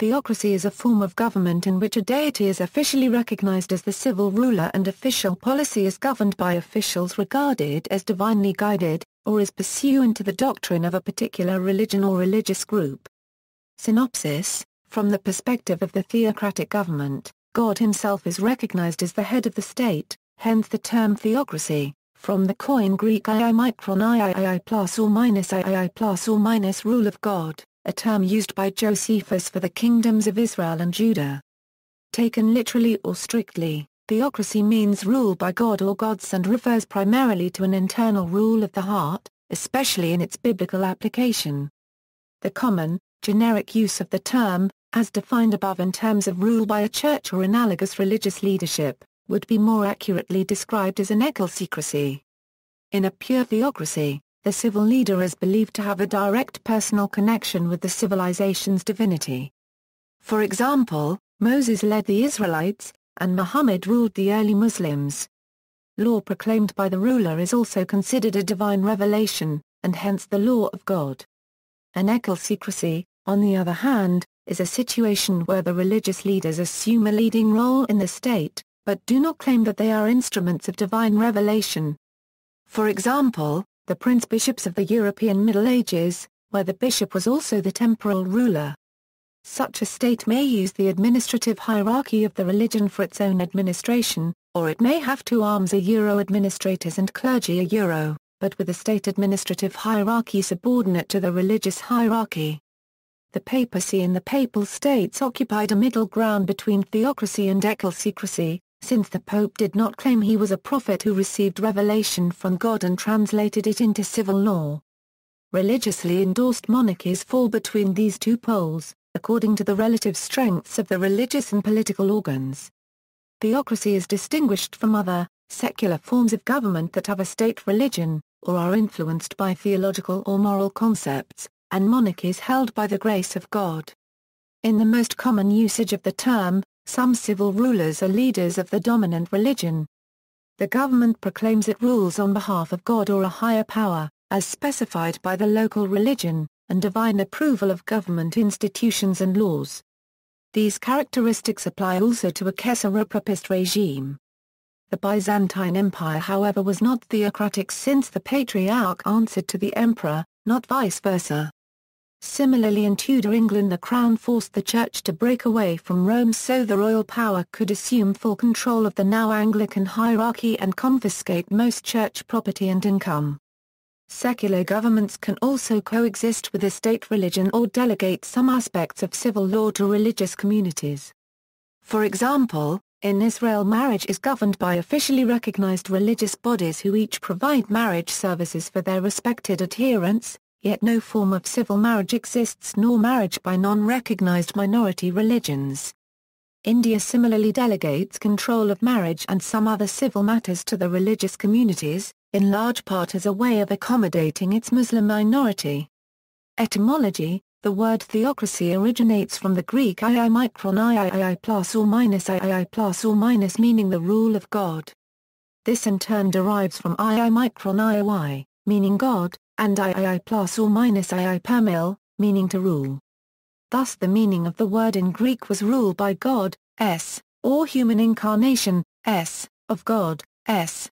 Theocracy is a form of government in which a deity is officially recognized as the civil ruler and official policy is governed by officials regarded as divinely guided, or is pursuant to the doctrine of a particular religion or religious group. Synopsis: from the perspective of the theocratic government, God himself is recognized as the head of the state, hence the term theocracy, from the Koine Greek ii plus or minus rule of God, a term used by Josephus for the kingdoms of Israel and Judah. Taken literally or strictly, theocracy means rule by God or gods and refers primarily to an internal rule of the heart, especially in its biblical application. The common, generic use of the term, as defined above in terms of rule by a church or analogous religious leadership, would be more accurately described as an ecclesiocracy. In a pure theocracy, the civil leader is believed to have a direct personal connection with the civilization's divinity. For example, Moses led the Israelites, and Muhammad ruled the early Muslims. Law proclaimed by the ruler is also considered a divine revelation, and hence the law of God. An ecclesiocracy, on the other hand, is a situation where the religious leaders assume a leading role in the state, but do not claim that they are instruments of divine revelation. For example, the prince-bishops of the European Middle Ages, where the bishop was also the temporal ruler. Such a state may use the administrative hierarchy of the religion for its own administration, or it may have two arms administrators and clergy but with the state administrative hierarchy subordinate to the religious hierarchy. The papacy and the papal states occupied a middle ground between theocracy and ecclesiocracy, since the pope did not claim he was a prophet who received revelation from God and translated it into civil law. Religiously endorsed monarchies fall between these two poles, according to the relative strengths of the religious and political organs. Theocracy is distinguished from other, secular forms of government that have a state religion, or are influenced by theological or moral concepts, and monarchies held by the grace of God. In the most common usage of the term, some civil rulers are leaders of the dominant religion. The government proclaims it rules on behalf of God or a higher power, as specified by the local religion, and divine approval of government institutions and laws. These characteristics apply also to a Caesaropapist regime. The Byzantine Empire, however, was not theocratic since the patriarch answered to the emperor, not vice versa. Similarly, in Tudor England, the crown forced the church to break away from Rome so the royal power could assume full control of the now Anglican hierarchy and confiscate most church property and income. Secular governments can also coexist with a state religion or delegate some aspects of civil law to religious communities. For example, in Israel, marriage is governed by officially recognized religious bodies who each provide marriage services for their respected adherents, yet no form of civil marriage exists nor marriage by non-recognized minority religions. India similarly delegates control of marriage and some other civil matters to the religious communities, in large part as a way of accommodating its Muslim minority. Etymology: the word theocracy originates from the Greek ii plus or minus meaning the rule of God. This in turn derives from ioi, meaning God, and ii plus or minus permil, meaning to rule. Thus the meaning of the word in Greek was rule by God, s, or human incarnation, s, of God, s.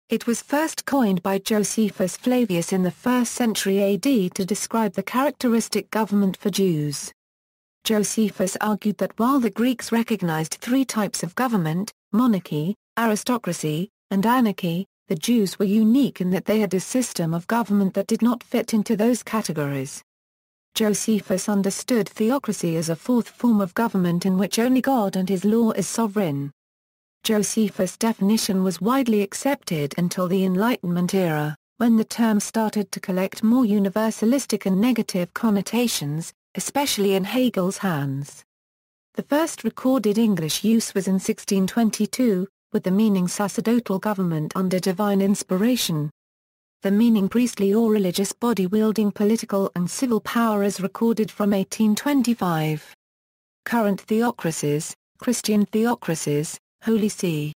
It was first coined by Josephus Flavius in the 1st century AD to describe the characteristic government for Jews. Josephus argued that while the Greeks recognized three types of government, monarchy, aristocracy, and anarchy, the Jews were unique in that they had a system of government that did not fit into those categories. Josephus understood theocracy as a fourth form of government in which only God and his law is sovereign. Josephus' definition was widely accepted until the Enlightenment era, when the term started to collect more universalistic and negative connotations, especially in Hegel's hands. The first recorded English use was in 1622, with the meaning sacerdotal government under divine inspiration. The meaning priestly or religious body wielding political and civil power is recorded from 1825. Current theocracies, Christian theocracies, Holy See.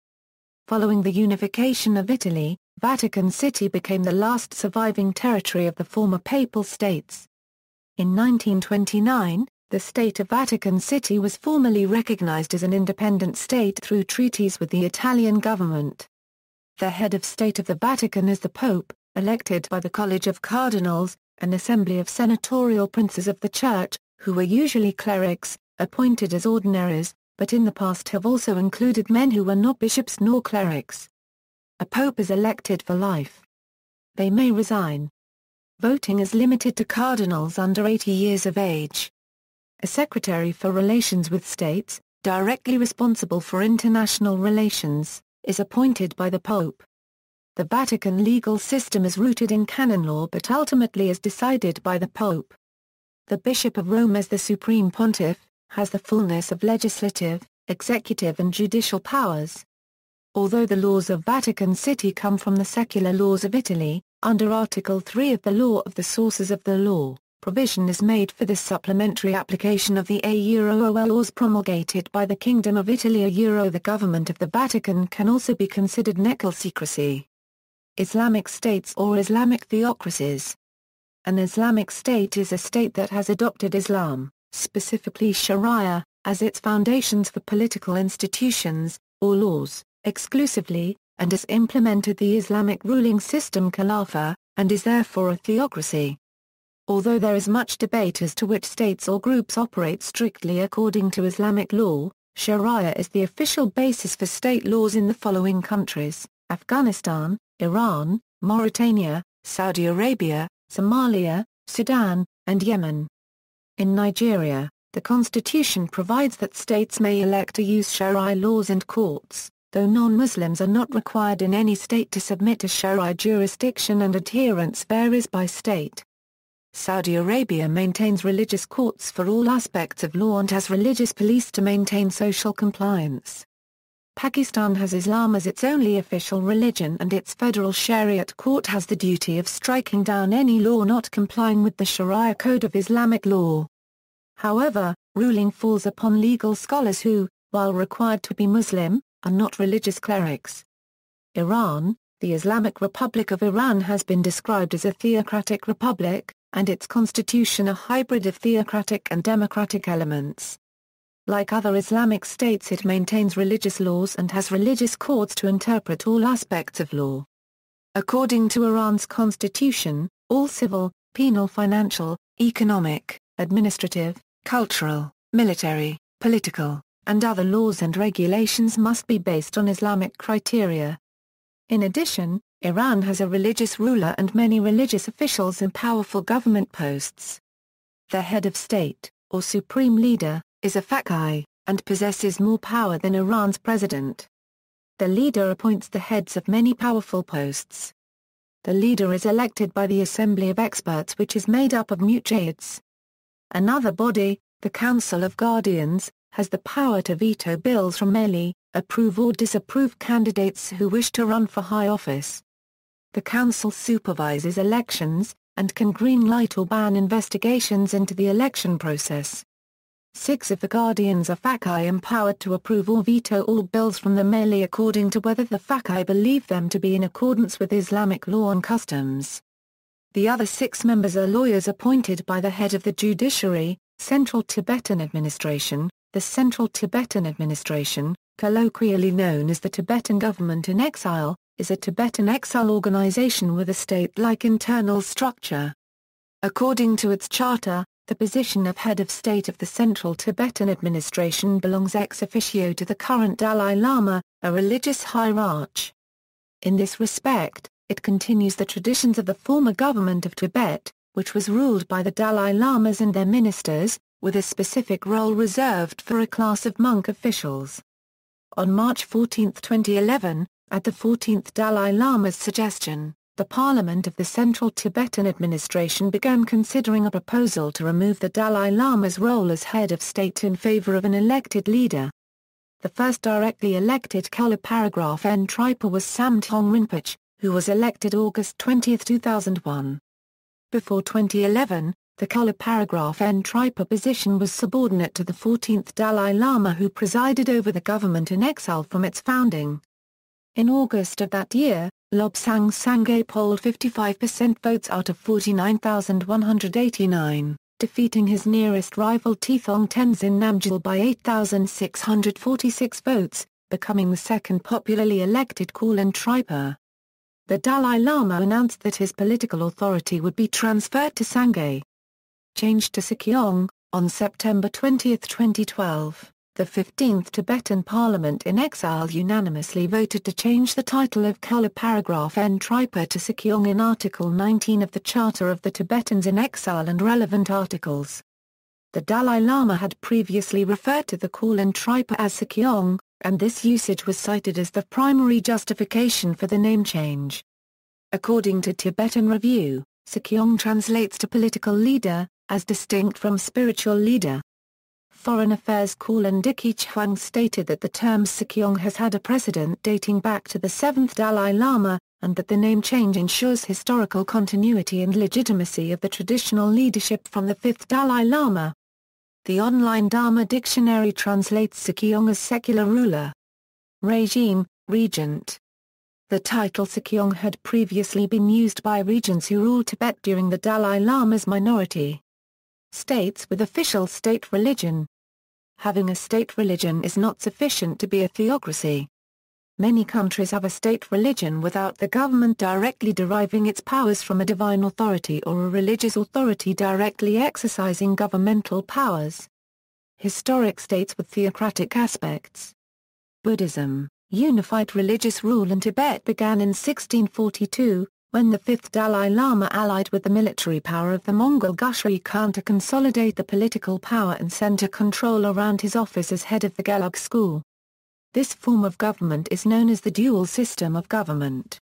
Following the unification of Italy, Vatican City became the last surviving territory of the former Papal States. In 1929, The State of Vatican City was formally recognized as an independent state through treaties with the Italian government. The head of state of the Vatican is the Pope, elected by the College of Cardinals, an assembly of senatorial princes of the Church, who are usually clerics, appointed as ordinaries, but in the past have also included men who were not bishops nor clerics. A pope is elected for life. They may resign. Voting is limited to cardinals under 80 years of age. A secretary for relations with states, directly responsible for international relations, is appointed by the Pope. The Vatican legal system is rooted in canon law but ultimately is decided by the Pope. The Bishop of Rome, as the Supreme Pontiff, has the fullness of legislative, executive and judicial powers. Although the laws of Vatican City come from the secular laws of Italy, under Article 3 of the Law of the Sources of the Law, provision is made for the supplementary application of the A-OL laws promulgated by the Kingdom of Italy. The government of the Vatican can also be considered necessecracy. Islamic states or Islamic theocracies. An Islamic state is a state that has adopted Islam, specifically Sharia, as its foundations for political institutions, or laws, exclusively, and has implemented the Islamic ruling system Khilafah, and is therefore a theocracy. Although there is much debate as to which states or groups operate strictly according to Islamic law, Sharia is the official basis for state laws in the following countries: Afghanistan, Iran, Mauritania, Saudi Arabia, Somalia, Sudan, and Yemen. In Nigeria, the constitution provides that states may elect to use Sharia laws and courts, though non-Muslims are not required in any state to submit to Sharia jurisdiction, and adherence varies by state. Saudi Arabia maintains religious courts for all aspects of law and has religious police to maintain social compliance. Pakistan has Islam as its only official religion, and its federal Shariat court has the duty of striking down any law not complying with the Sharia code of Islamic law. However, ruling falls upon legal scholars who, while required to be Muslim, are not religious clerics. Iran, the Islamic Republic of Iran, has been described as a theocratic republic, and its constitution a hybrid of theocratic and democratic elements. Like other Islamic states, it maintains religious laws and has religious courts to interpret all aspects of law. According to Iran's constitution, all civil, penal, financial, economic, administrative, cultural, military, political, and other laws and regulations must be based on Islamic criteria. In addition, Iran has a religious ruler and many religious officials in powerful government posts. The head of state, or supreme leader, is a faqih, and possesses more power than Iran's president. The leader appoints the heads of many powerful posts. The leader is elected by the Assembly of Experts, which is made up of mujahids. Another body, the Council of Guardians, has the power to veto bills from Mali, approve or disapprove candidates who wish to run for high office. The council supervises elections, and can green-light or ban investigations into the election process. 6 of the guardians are faqih, empowered to approve or veto all bills from the Mali according to whether the faqih believe them to be in accordance with Islamic law and customs. The other 6 members are lawyers appointed by the head of the judiciary, Central Tibetan Administration. The Central Tibetan Administration, colloquially known as the Tibetan Government in Exile, is a Tibetan exile organization with a state-like internal structure. According to its charter, the position of head of state of the Central Tibetan Administration belongs ex officio to the current Dalai Lama, a religious hierarch. In this respect, it continues the traditions of the former government of Tibet, which was ruled by the Dalai Lamas and their ministers, with a specific role reserved for a class of monk officials. On March 14, 2011, at the 14th Dalai Lama's suggestion, the Parliament of the Central Tibetan Administration began considering a proposal to remove the Dalai Lama's role as head of state in favor of an elected leader. The first directly elected Kala N Tripa was Samthong Rinpoche, who was elected August 20, 2001. Before 2011, the Kala N Tripa position was subordinate to the 14th Dalai Lama, who presided over the government in exile from its founding. In August of that year, Lobsang Sangay polled 55% votes out of 49,189. defeating his nearest rival Tethong Tenzin Namgyal by 8,646 votes, becoming the second popularly elected Khalin Tripa. The Dalai Lama announced that his political authority would be transferred to Sangay. Changed to Sekyong, on September 20, 2012, the 15th Tibetan Parliament in exile unanimously voted to change the title of Khala paragraph N Tripa to Sekyong in Article 19 of the Charter of the Tibetans in Exile and relevant articles. The Dalai Lama had previously referred to the Khalin Tripa as Sekyong, and this usage was cited as the primary justification for the name change. According to Tibetan Review, Sekyong translates to political leader, as distinct from spiritual leader. Foreign Affairs Khalin Diki Chhuang stated that the term Sekyong has had a precedent dating back to the 7th Dalai Lama, and that the name change ensures historical continuity and legitimacy of the traditional leadership from the 5th Dalai Lama. The online Dharma dictionary translates Sekyong as secular ruler. Regime, regent. The title Sekyong had previously been used by regents who ruled Tibet during the Dalai Lama's minority. States with official state religion. Having a state religion is not sufficient to be a theocracy. Many countries have a state religion without the government directly deriving its powers from a divine authority or a religious authority directly exercising governmental powers. Historic states with theocratic aspects. Buddhism, unified religious rule in Tibet began in 1642, when the 5th Dalai Lama allied with the military power of the Mongol Gushri Khan to consolidate the political power and center control around his office as head of the Gelug school. This form of government is known as the dual system of government.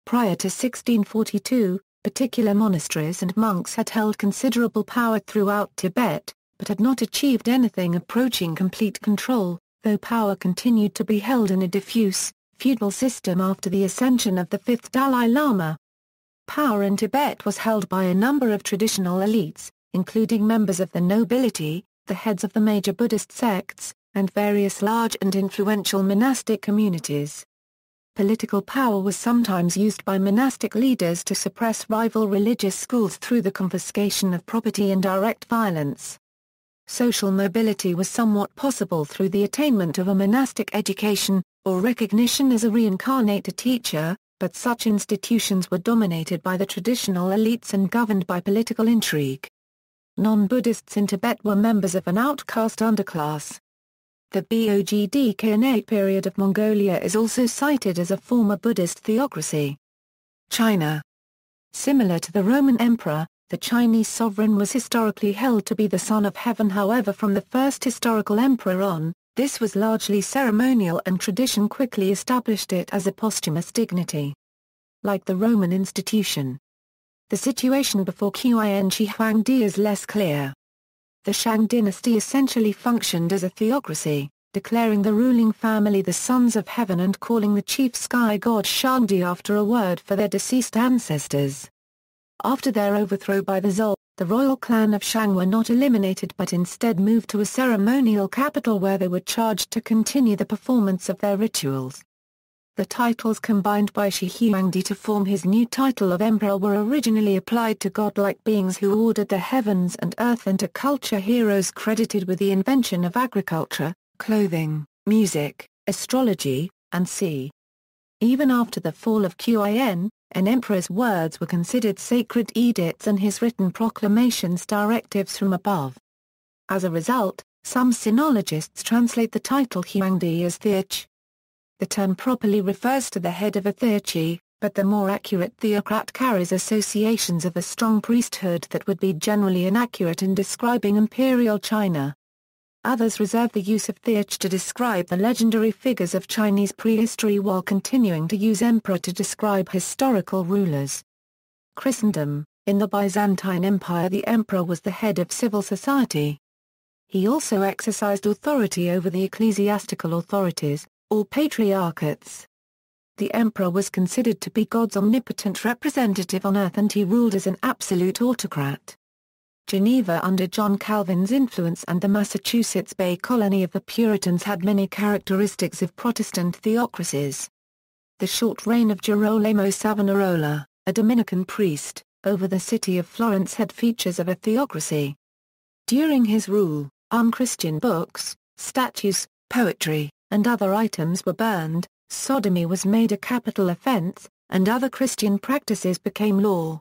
Prior to 1642, particular monasteries and monks had held considerable power throughout Tibet, but had not achieved anything approaching complete control, though power continued to be held in a diffuse, feudal system after the ascension of the 5th Dalai Lama. Power in Tibet was held by a number of traditional elites, including members of the nobility, the heads of the major Buddhist sects, and various large and influential monastic communities. Political power was sometimes used by monastic leaders to suppress rival religious schools through the confiscation of property and direct violence. Social mobility was somewhat possible through the attainment of a monastic education, or recognition as a reincarnated teacher, but such institutions were dominated by the traditional elites and governed by political intrigue. Non-Buddhists in Tibet were members of an outcast underclass. The Bogd-Khanate period of Mongolia is also cited as a former Buddhist theocracy. China. Similar to the Roman emperor, the Chinese sovereign was historically held to be the son of heaven. However, from the first historical emperor on, this was largely ceremonial and tradition quickly established it as a posthumous dignity. Like the Roman institution, the situation before Qin Shi Huangdi is less clear. The Shang dynasty essentially functioned as a theocracy, declaring the ruling family the sons of heaven and calling the chief sky god Shangdi after a word for their deceased ancestors. After their overthrow by the Zhou, the royal clan of Shang were not eliminated but instead moved to a ceremonial capital where they were charged to continue the performance of their rituals. The titles combined by Shi Huangdi to form his new title of emperor were originally applied to godlike beings who ordered the heavens and earth and to culture heroes credited with the invention of agriculture, clothing, music, astrology, and sea. Even after the fall of Qin, an emperor's words were considered sacred edicts and his written proclamations directives from above. As a result, some sinologists translate the title Huangdi as Theoch. The term properly refers to the head of a theochy, but the more accurate theocrat carries associations of a strong priesthood that would be generally inaccurate in describing imperial China. Others reserve the use of theoch to describe the legendary figures of Chinese prehistory while continuing to use emperor to describe historical rulers. Christendom. In the Byzantine Empire, the emperor was the head of civil society. He also exercised authority over the ecclesiastical authorities, or patriarchates. The emperor was considered to be God's omnipotent representative on earth and he ruled as an absolute autocrat. Geneva under John Calvin's influence and the Massachusetts Bay Colony of the Puritans had many characteristics of Protestant theocracies. The short reign of Gerolamo Savonarola, a Dominican priest, over the city of Florence had features of a theocracy. During his rule, unchristian books, statues, poetry, and other items were burned, sodomy was made a capital offense, and other Christian practices became law.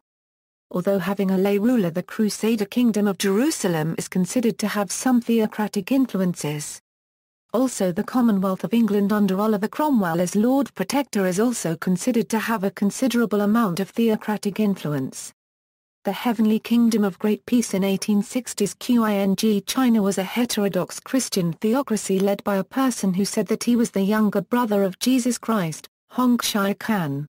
Although having a lay ruler, the Crusader Kingdom of Jerusalem is considered to have some theocratic influences. Also, the Commonwealth of England under Oliver Cromwell as Lord Protector is also considered to have a considerable amount of theocratic influence. The Heavenly Kingdom of Great Peace in 1860s Qing China was a heterodox Christian theocracy led by a person who said that he was the younger brother of Jesus Christ, Hong Shai Kan.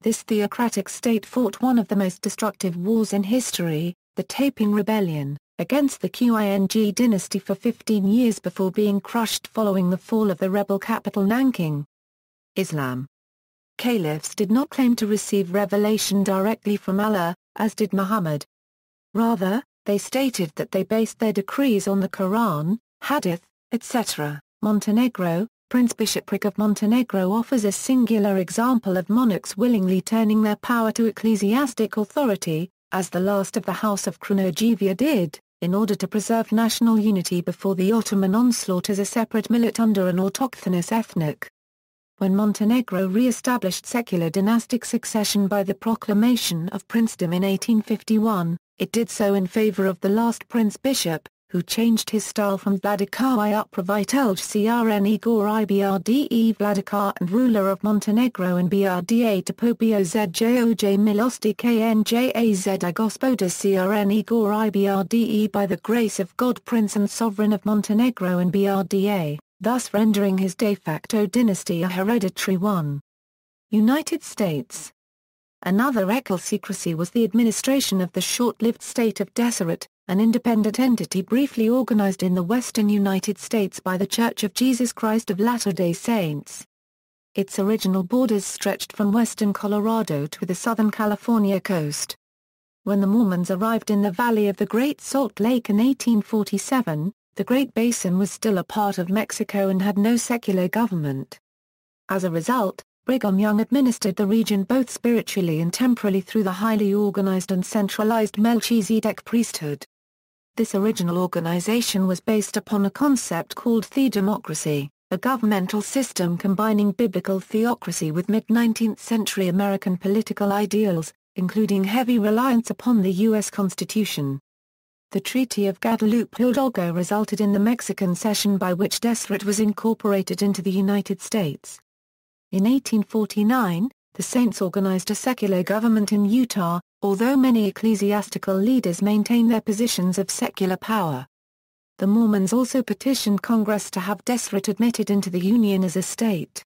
This theocratic state fought one of the most destructive wars in history, the Taiping Rebellion, against the Qing dynasty for 15 years before being crushed following the fall of the rebel capital Nanking. Islam. Caliphs did not claim to receive revelation directly from Allah, as did Muhammad. Rather, they stated that they based their decrees on the Quran, Hadith, etc. Montenegro, Prince-Bishopric of Montenegro offers a singular example of monarchs willingly turning their power to ecclesiastic authority, as the last of the House of Crnogevia did, in order to preserve national unity before the Ottoman onslaught as a separate millet under an autochthonous ethnic. When Montenegro re-established secular dynastic succession by the proclamation of princedom in 1851, it did so in favor of the last prince-bishop, who changed his style from Vladikar I Upravitelj Crn Igor Ibrde Vladikar and ruler of Montenegro and Brda to Pobiozjoj Milosti Knjaz I Gospoda Crn Igor Ibrde by the grace of God Prince and Sovereign of Montenegro and Brda, thus rendering his de facto dynasty a hereditary one. United States. Another ecclesiocracy was the administration of the short-lived state of Deseret, an independent entity briefly organized in the western United States by the Church of Jesus Christ of Latter-day Saints. Its original borders stretched from western Colorado to the southern California coast. When the Mormons arrived in the Valley of the Great Salt Lake in 1847, the Great Basin was still a part of Mexico and had no secular government. As a result, Brigham Young administered the region both spiritually and temporally through the highly organized and centralized Melchizedek priesthood. This original organization was based upon a concept called theocracy, a governmental system combining biblical theocracy with mid-19th century American political ideals, including heavy reliance upon the U.S. Constitution. The Treaty of Guadalupe Hidalgo resulted in the Mexican cession by which Deseret was incorporated into the United States. In 1849, the Saints organized a secular government in Utah, although many ecclesiastical leaders maintained their positions of secular power. The Mormons also petitioned Congress to have Deseret admitted into the Union as a state.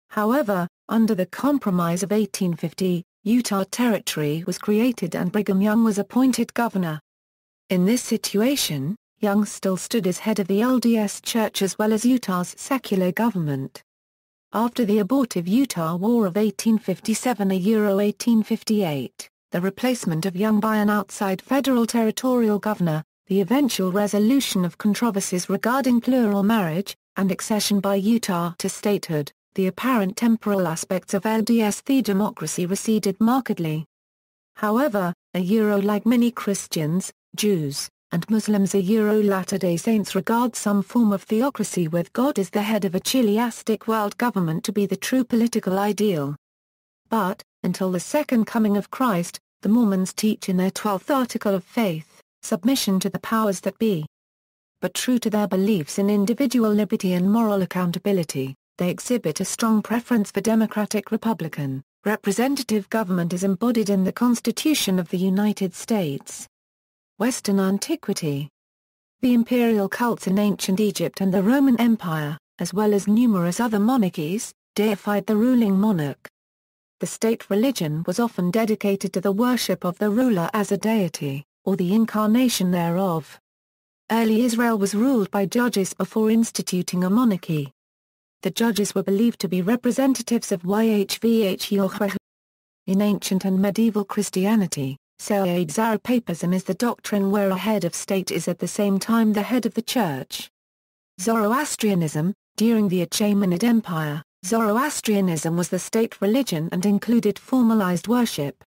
However, under the Compromise of 1850, Utah Territory was created and Brigham Young was appointed governor. In this situation, Young still stood as head of the LDS Church as well as Utah's secular government. After the abortive Utah War of 1857–1858, the replacement of Young by an outside federal territorial governor, the eventual resolution of controversies regarding plural marriage, and accession by Utah to statehood, the apparent temporal aspects of LDS theocracy receded markedly. However, like many Christians, Jews, and Muslims, Latter-day Saints regard some form of theocracy with God as the head of a chiliastic world government to be the true political ideal. But, until the Second Coming of Christ, the Mormons teach in their 12th Article of Faith, submission to the powers that be. But true to their beliefs in individual liberty and moral accountability, they exhibit a strong preference for democratic republican, representative government as embodied in the Constitution of the United States. Western Antiquity. The imperial cults in ancient Egypt and the Roman Empire, as well as numerous other monarchies, deified the ruling monarch. The state religion was often dedicated to the worship of the ruler as a deity, or the incarnation thereof. Early Israel was ruled by judges before instituting a monarchy. The judges were believed to be representatives of Yahweh. In ancient and medieval Christianity, Zoroastrianism is the doctrine where a head of state is at the same time the head of the church. Zoroastrianism. During the Achaemenid Empire, Zoroastrianism was the state religion and included formalized worship.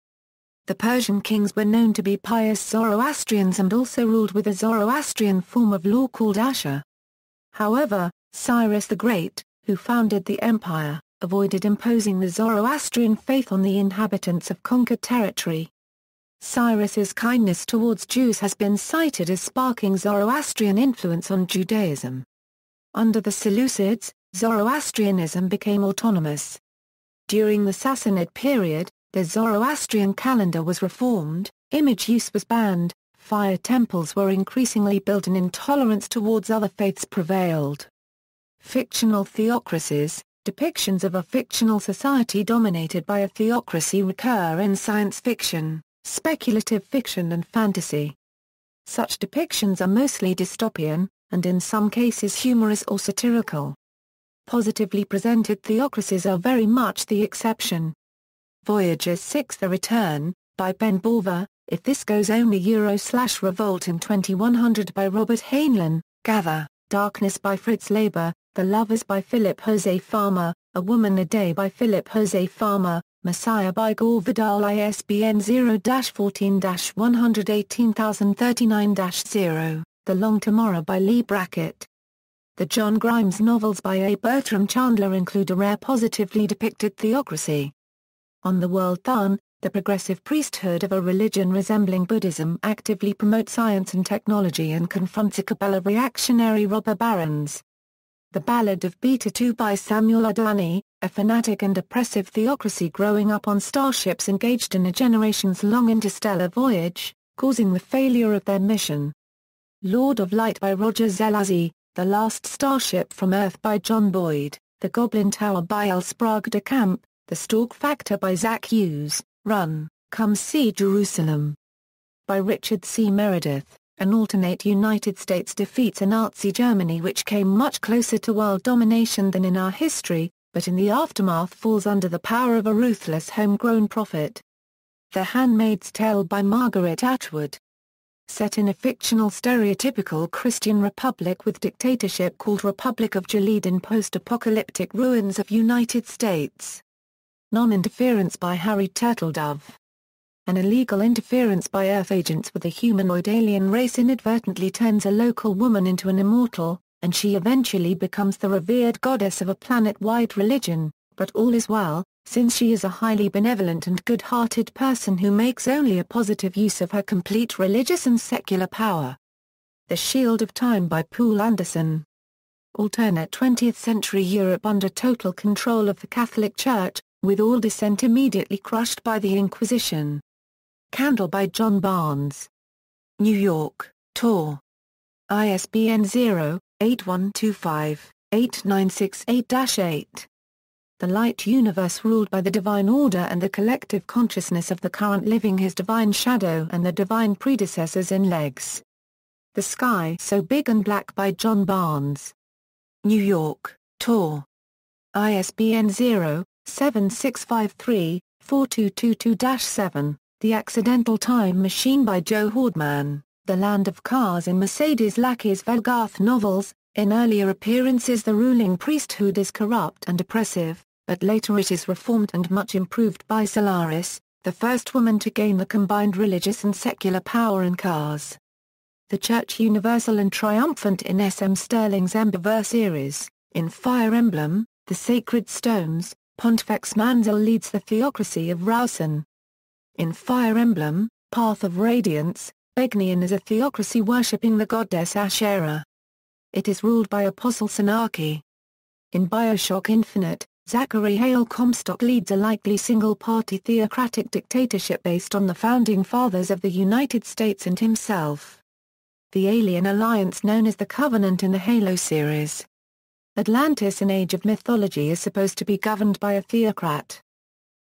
The Persian kings were known to be pious Zoroastrians and also ruled with a Zoroastrian form of law called Asher. However, Cyrus the Great, who founded the empire, avoided imposing the Zoroastrian faith on the inhabitants of conquered territory. Cyrus's kindness towards Jews has been cited as sparking Zoroastrian influence on Judaism. Under the Seleucids, Zoroastrianism became autonomous. During the Sassanid period, the Zoroastrian calendar was reformed, image use was banned, fire temples were increasingly built and intolerance towards other faiths prevailed. Fictional theocracies, depictions of a fictional society dominated by a theocracy recur in science fiction, speculative fiction and fantasy. Such depictions are mostly dystopian, and in some cases humorous or satirical. Positively presented theocracies are very much the exception. Voyager 6 The Return, by Ben Borver, If This Goes Only /Revolt in 2100 by Robert Heinlein, Gather, Darkness by Fritz Leiber, The Lovers by Philip Jose Farmer, A Woman a Day by Philip Jose Farmer, Messiah by Gore Vidal ISBN 0-14-118039-0, The Long Tomorrow by Lee Brackett. The John Grimes novels by A. Bertram Chandler include a rare positively depicted theocracy. On the World Thun, the progressive priesthood of a religion resembling Buddhism actively promotes science and technology and confronts a cabal of reactionary robber barons. The Ballad of Beta 2 by Samuel Adani, a fanatic and oppressive theocracy growing up on starships engaged in a generations-long interstellar voyage, causing the failure of their mission. Lord of Light by Roger Zelazny, The Last Starship from Earth by John Boyd, The Goblin Tower by L. Sprague de Camp, The Stork Factor by Zach Hughes, Run, Come See Jerusalem. By Richard C. Meredith, an alternate United States defeats a Nazi Germany which came much closer to world domination than in our history, but in the aftermath falls under the power of a ruthless homegrown prophet. The Handmaid's Tale by Margaret Atwood. Set in a fictional stereotypical Christian republic with dictatorship called Republic of Gilead in post-apocalyptic ruins of United States. Non-interference by Harry Turtledove. An illegal interference by Earth agents with a humanoid alien race inadvertently turns a local woman into an immortal, and she eventually becomes the revered goddess of a planet-wide religion, but all is well, since she is a highly benevolent and good-hearted person who makes only a positive use of her complete religious and secular power. The Shield of Time by Poul Anderson. Alternate 20th century Europe under total control of the Catholic Church, with all dissent immediately crushed by the Inquisition. Candle by John Barnes. New York, Tor. ISBN 0-8125-8968-8. The light universe ruled by the divine order and the collective consciousness of the current living his divine shadow and the divine predecessors in legs. The Sky So Big and Black by John Barnes. New York, Tor. ISBN 0-7653-4222-7, The Accidental Time Machine by Joe Hordman, The Land of Cars in Mercedes Lackey's Velgarth novels. In earlier appearances the ruling priesthood is corrupt and oppressive, but later it is reformed and much improved by Solaris, the first woman to gain the combined religious and secular power in Cars. The Church Universal and Triumphant in S. M. Sterling's Emberverse series. In Fire Emblem, The Sacred Stones, Pontifex Manzel leads the theocracy of Rausen. In Fire Emblem, Path of Radiance, Begnion is a theocracy worshipping the goddess Asherah. It is ruled by Apostle Sanaki. In Bioshock Infinite, Zachary Hale Comstock leads a likely single-party theocratic dictatorship based on the founding fathers of the United States and himself. The alien alliance known as the Covenant in the Halo series. Atlantis in Age of Mythology is supposed to be governed by a theocrat.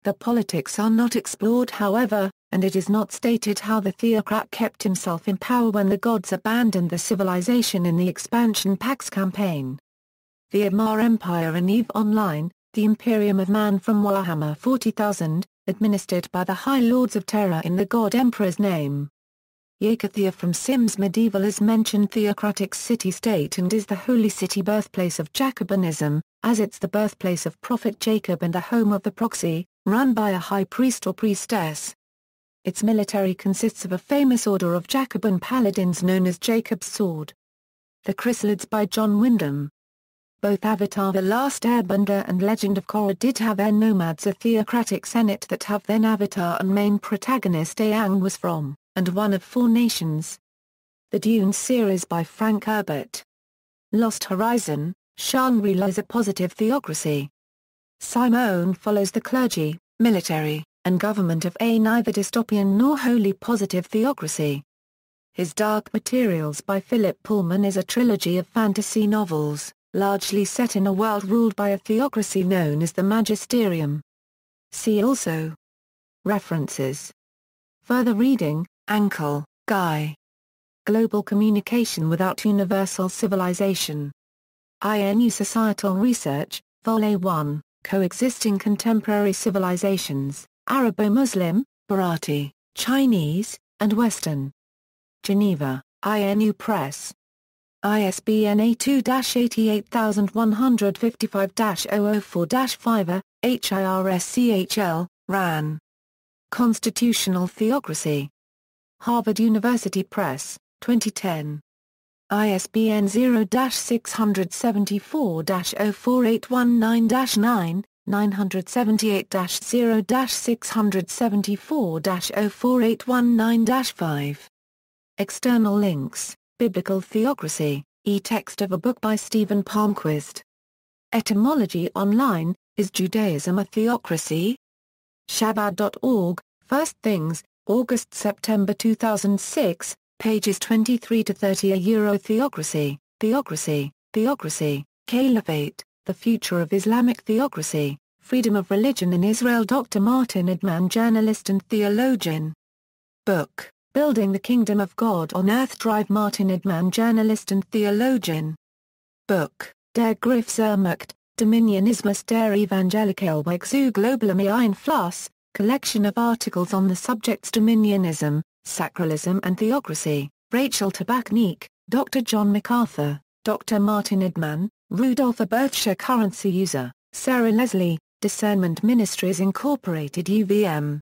The politics are not explored however, and it is not stated how the theocrat kept himself in power when the gods abandoned the civilization in the expansion packs campaign. The Amar Empire in EVE Online, the Imperium of Man from Warhammer 40,000, administered by the High Lords of Terror in the God Emperor's name. Yekathia from Sims Medieval is mentioned theocratic city-state and is the holy city birthplace of Jacobinism, as it's the birthplace of Prophet Jacob and the home of the proxy, run by a high priest or priestess. Its military consists of a famous order of Jacobin paladins known as Jacob's Sword. The Chrysalids by John Wyndham. Both Avatar The Last Airbender and Legend of Korra did have their nomads, a theocratic senate that have then Avatar and main protagonist Aang was from, and one of 4 nations. The Dune series by Frank Herbert. Lost Horizon, Shangri-La is a positive theocracy. Simone follows the clergy, military, and government of a neither dystopian nor wholly positive theocracy. His Dark Materials by Philip Pullman is a trilogy of fantasy novels, largely set in a world ruled by a theocracy known as the Magisterium. See also. References. Further reading, Ankle, Guy. Global Communication Without Universal Civilization. INU Societal Research, Vol. 1, Coexisting Contemporary Civilizations, Arabo-Muslim, Bharati, Chinese, and Western. Geneva, INU Press. ISBN A2-88155-004-5, HIRSCHL, RAN. Constitutional Theocracy. Harvard University Press, 2010. ISBN 0-674-04819-9, 978-0-674-04819-5. External links, Biblical Theocracy, e-text of a book by Stephen Palmquist. Etymology Online, Is Judaism a Theocracy? Shabbat.org, First Things, August-September 2006, pages 23-30. A Euro Theocracy, Theocracy, Caliphate, The Future of Islamic Theocracy, Freedom of Religion in Israel. Dr. Martin Edman, journalist and theologian. Book, Building the Kingdom of God on Earth. Drive. Martin Edman, journalist and theologian. Book, Der Griff Zermacht, Dominionismus der Evangelikal zu globalem Einfluss, collection of articles on the subjects dominionism, sacralism and theocracy. Rachel Tabachnik, Dr. John MacArthur, Dr. Martin Edman, Rudolph Berkshire. Currency user, Sarah Leslie, Discernment Ministries Incorporated UVM.